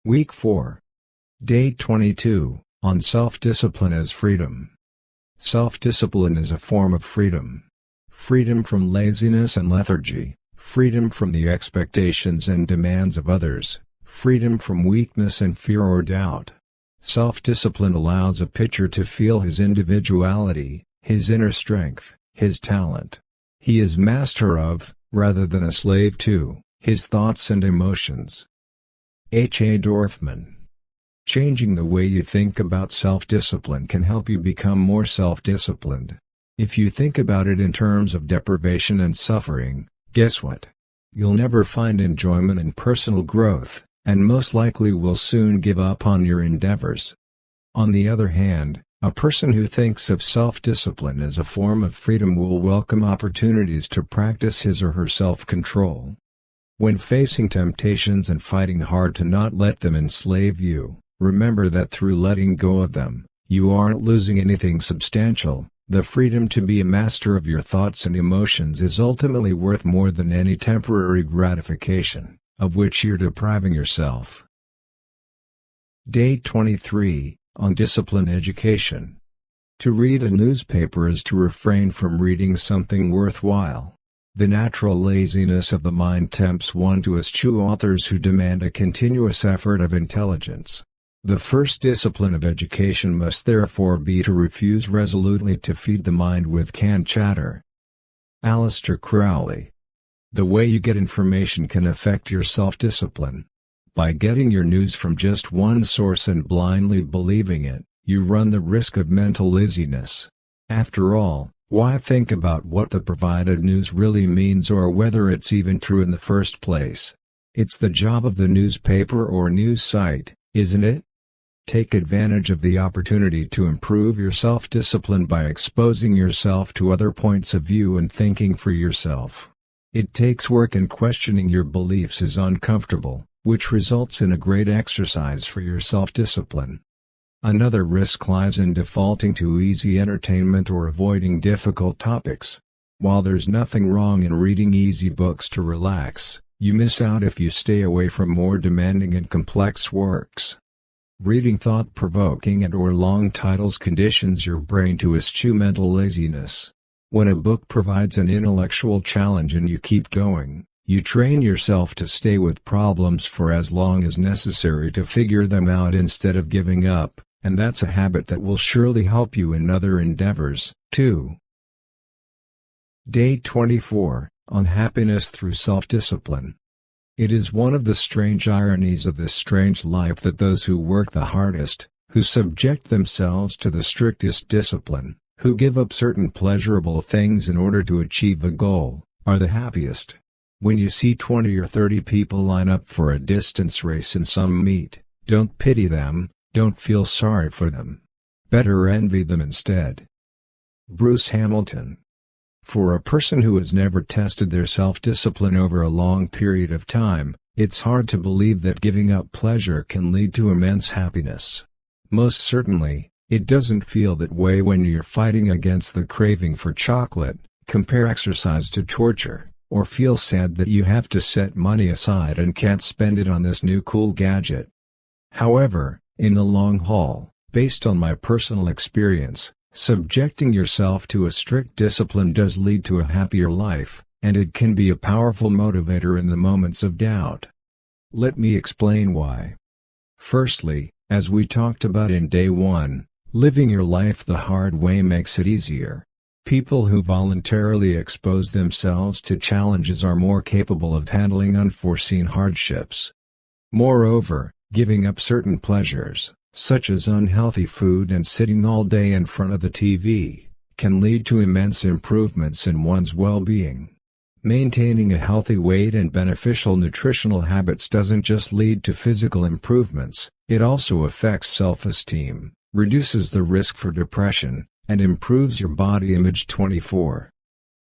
Week 4. Day 22, on Self-Discipline as Freedom. Self-discipline is a form of freedom. Freedom from laziness and lethargy, freedom from the expectations and demands of others, freedom from weakness and fear or doubt. Self-discipline allows a pitcher to feel his individuality, his inner strength, his talent. He is master of, rather than a slave to, his thoughts and emotions. H. A. Dorfman. Changing the way you think about self-discipline can help you become more self-disciplined. If you think about it in terms of deprivation and suffering, guess what? You'll never find enjoyment and personal growth, and most likely will soon give up on your endeavors. On the other hand, a person who thinks of self-discipline as a form of freedom will welcome opportunities to practice his or her self-control. When facing temptations and fighting hard to not let them enslave you, remember that through letting go of them, you aren't losing anything substantial. The freedom to be a master of your thoughts and emotions is ultimately worth more than any temporary gratification, of which you're depriving yourself. Day 23, on Discipline Education. To read a newspaper is to refrain from reading something worthwhile. The natural laziness of the mind tempts one to eschew authors who demand a continuous effort of intelligence. The first discipline of education must therefore be to refuse resolutely to feed the mind with canned chatter. Aleister Crowley. The way you get information can affect your self-discipline. By getting your news from just one source and blindly believing it, you run the risk of mental laziness. After all, why think about what the provided news really means or whether it's even true in the first place? It's the job of the newspaper or news site, isn't it? Take advantage of the opportunity to improve your self-discipline by exposing yourself to other points of view and thinking for yourself. It takes work, and questioning your beliefs is uncomfortable, which results in a great exercise for your self-discipline. Another risk lies in defaulting to easy entertainment or avoiding difficult topics. While there's nothing wrong in reading easy books to relax, you miss out if you stay away from more demanding and complex works. Reading thought-provoking and/or long titles conditions your brain to eschew mental laziness. When a book provides an intellectual challenge and you keep going, you train yourself to stay with problems for as long as necessary to figure them out instead of giving up, and that's a habit that will surely help you in other endeavors, too. Day 24, on Happiness through Self-Discipline. It is one of the strange ironies of this strange life that those who work the hardest, who subject themselves to the strictest discipline, who give up certain pleasurable things in order to achieve a goal, are the happiest. When you see 20 or 30 people line up for a distance race in some meet, don't pity them, don't feel sorry for them. Better envy them instead. Bruce Hamilton. For a person who has never tested their self-discipline over a long period of time, it's hard to believe that giving up pleasure can lead to immense happiness. Most certainly, it doesn't feel that way when you're fighting against the craving for chocolate, compare exercise to torture, or feel sad that you have to set money aside and can't spend it on this new cool gadget. However, in the long haul, based on my personal experience, subjecting yourself to a strict discipline does lead to a happier life, and it can be a powerful motivator in the moments of doubt. Let me explain why. Firstly, as we talked about in Day 1, living your life the hard way makes it easier. People who voluntarily expose themselves to challenges are more capable of handling unforeseen hardships. Moreover, giving up certain pleasures, such as unhealthy food and sitting all day in front of the TV, can lead to immense improvements in one's well-being. Maintaining a healthy weight and beneficial nutritional habits doesn't just lead to physical improvements, it also affects self-esteem, reduces the risk for depression, and improves your body image. 24.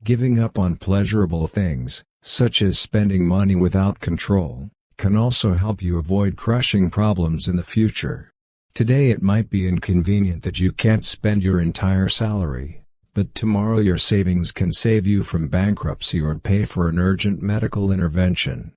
Giving up on pleasurable things, such as spending money without control, can also help you avoid crushing problems in the future. Today it might be inconvenient that you can't spend your entire salary, but tomorrow your savings can save you from bankruptcy or pay for an urgent medical intervention.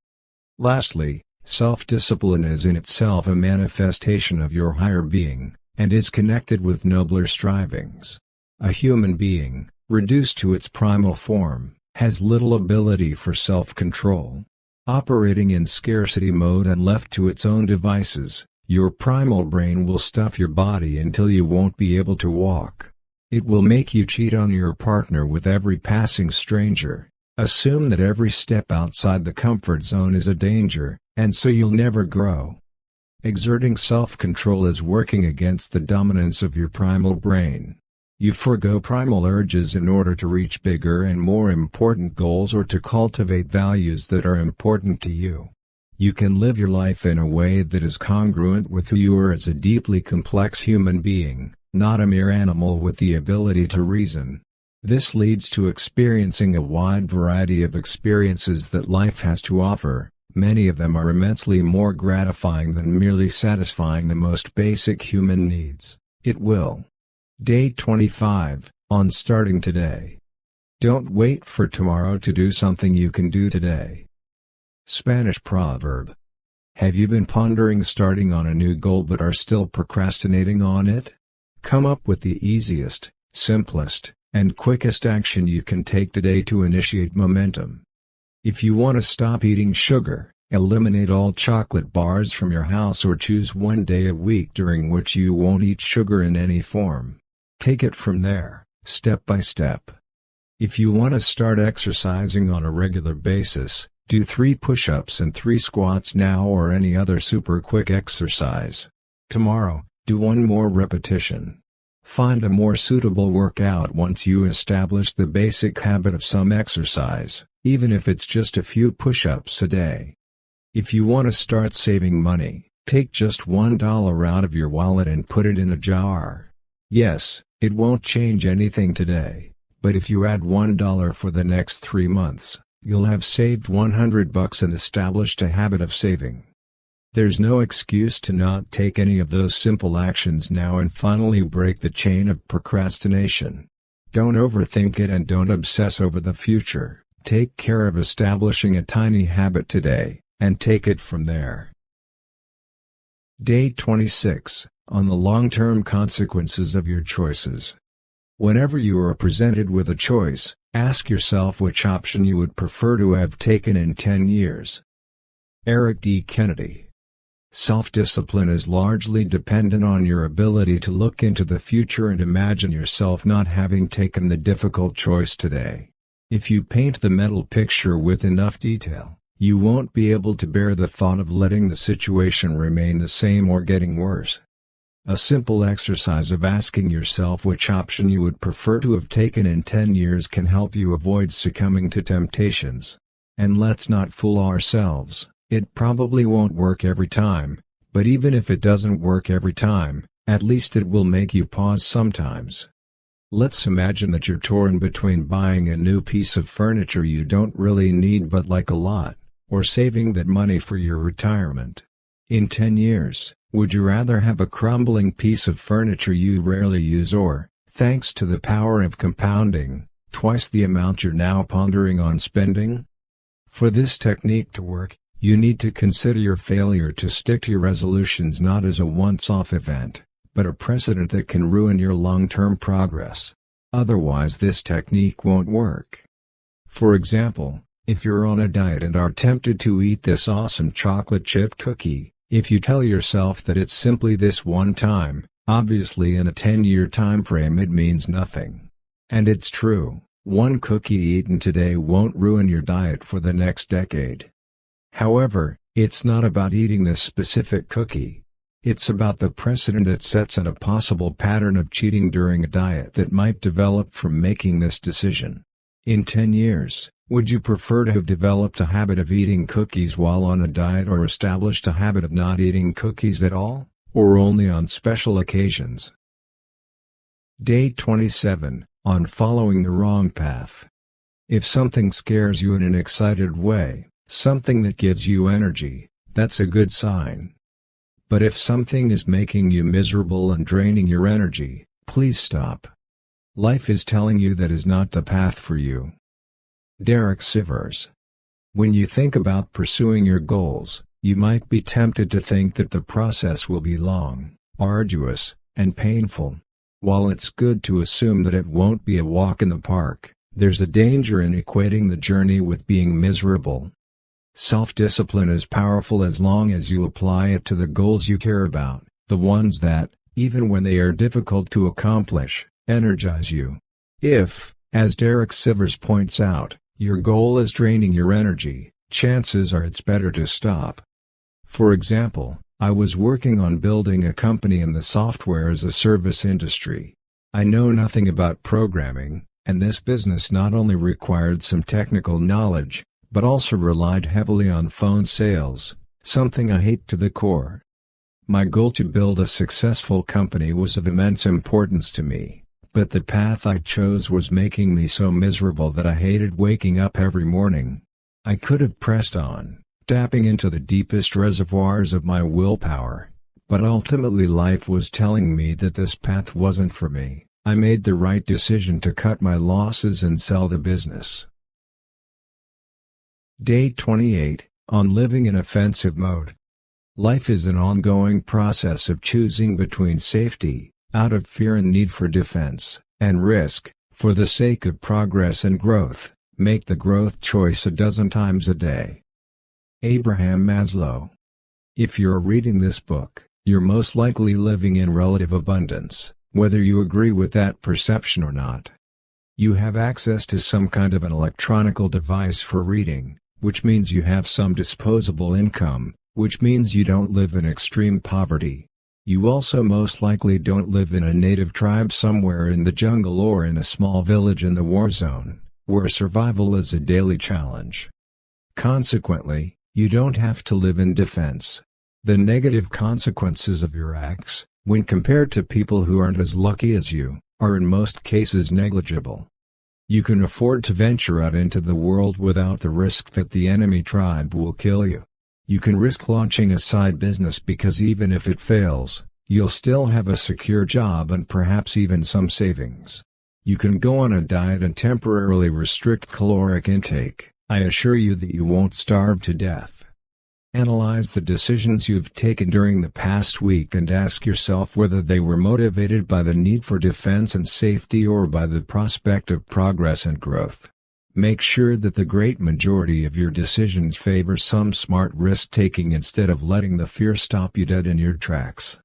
Lastly, Self-discipline is in itself a manifestation of your higher being, and is connected with nobler strivings. A human being, reduced to its primal form, has little ability for self-control. Operating in scarcity mode and left to its own devices, your primal brain will stuff your body until you won't be able to walk. It will make you cheat on your partner with every passing stranger, assume that every step outside the comfort zone is a danger, and so you'll never grow. Exerting self-control is working against the dominance of your primal brain. You forego primal urges in order to reach bigger and more important goals or to cultivate values that are important to you. You can live your life in a way that is congruent with who you are as a deeply complex human being, not a mere animal with the ability to reason. This leads to experiencing a wide variety of experiences that life has to offer. Many of them are immensely more gratifying than merely satisfying the most basic human needs. It will. Day 25, on starting today. Don't wait for tomorrow to do something you can do today. Spanish proverb. Have you been pondering starting on a new goal but are still procrastinating on it? Come up with the easiest, simplest, and quickest action you can take today to initiate momentum. If you want to stop eating sugar, eliminate all chocolate bars from your house or choose one day a week during which you won't eat sugar in any form. Take it from there, step by step. If you want to start exercising on a regular basis, do 3 push-ups and 3 squats now or any other super quick exercise. Tomorrow, do 1 more repetition. Find a more suitable workout once you establish the basic habit of some exercise, even if it's just a few push-ups a day. If you want to start saving money, take just $1 out of your wallet and put it in a jar. Yes, it won't change anything today, but if you add $1 for the next 3 months, you'll have saved $100 and established a habit of saving. There's no excuse to not take any of those simple actions now and finally break the chain of procrastination. Don't overthink it and don't obsess over the future. Take care of establishing a tiny habit today, and take it from there. Day 26, on the long-term consequences of your choices. Whenever you are presented with a choice, ask yourself which option you would prefer to have taken in 10 years. Eric D. Kennedy. Self-discipline is largely dependent on your ability to look into the future and imagine yourself not having taken the difficult choice today. If you paint the mental picture with enough detail, you won't be able to bear the thought of letting the situation remain the same or getting worse. A simple exercise of asking yourself which option you would prefer to have taken in 10 years can help you avoid succumbing to temptations. And let's not fool ourselves. It probably won't work every time, but even if it doesn't work every time, at least it will make you pause sometimes. Let's imagine that you're torn between buying a new piece of furniture you don't really need but like a lot, or saving that money for your retirement. In 10 years, would you rather have a crumbling piece of furniture you rarely use or, thanks to the power of compounding, twice the amount you're now pondering on spending? For this technique to work, you need to consider your failure to stick to your resolutions not as a once-off event, but a precedent that can ruin your long-term progress. Otherwise this technique won't work. For example, if you're on a diet and are tempted to eat this awesome chocolate chip cookie, if you tell yourself that it's simply this one time, obviously in a 10-year time frame it means nothing. And it's true, one cookie eaten today won't ruin your diet for the next decade. However, it's not about eating this specific cookie. It's about the precedent it sets and a possible pattern of cheating during a diet that might develop from making this decision. In 10 years, would you prefer to have developed a habit of eating cookies while on a diet or established a habit of not eating cookies at all, or only on special occasions? Day 27, on following the wrong path. If something scares you in an excited way, something that gives you energy, that's a good sign. But if something is making you miserable and draining your energy, please stop. Life is telling you that is not the path for you. Derek Sivers. When you think about pursuing your goals, You might be tempted to think that the process will be long, arduous, and painful. While it's good to assume that it won't be a walk in the park, there's a danger in equating the journey with being miserable. Self-discipline is powerful as long as you apply it to the goals you care about, the ones that, even when they are difficult to accomplish, energize you. If, as Derek Sivers points out, your goal is draining your energy, chances are it's better to stop. For example, I was working on building a company in the software-as-a-service industry. I know nothing about programming, and this business not only required some technical knowledge, but also relied heavily on phone sales, something I hate to the core. My goal to build a successful company was of immense importance to me, but the path I chose was making me so miserable that I hated waking up every morning. I could have pressed on, tapping into the deepest reservoirs of my willpower, but ultimately life was telling me that this path wasn't for me. I made the right decision to cut my losses and sell the business. Day 28, on living in offensive mode. Life is an ongoing process of choosing between safety, out of fear and need for defense, and risk, for the sake of progress and growth. Make the growth choice a dozen times a day. Abraham Maslow. If you're reading this book, you're most likely living in relative abundance, whether you agree with that perception or not. You have access to some kind of an electronic device for reading, which means you have some disposable income, which means you don't live in extreme poverty. You also most likely don't live in a native tribe somewhere in the jungle or in a small village in the war zone, where survival is a daily challenge. Consequently, you don't have to live in defense. The negative consequences of your acts, when compared to people who aren't as lucky as you, are in most cases negligible. You can afford to venture out into the world without the risk that the enemy tribe will kill you. You can risk launching a side business because even if it fails, you'll still have a secure job and perhaps even some savings. You can go on a diet and temporarily restrict caloric intake. I assure you that you won't starve to death. Analyze the decisions you've taken during the past week and ask yourself whether they were motivated by the need for defense and safety or by the prospect of progress and growth. Make sure that the great majority of your decisions favor some smart risk-taking instead of letting the fear stop you dead in your tracks.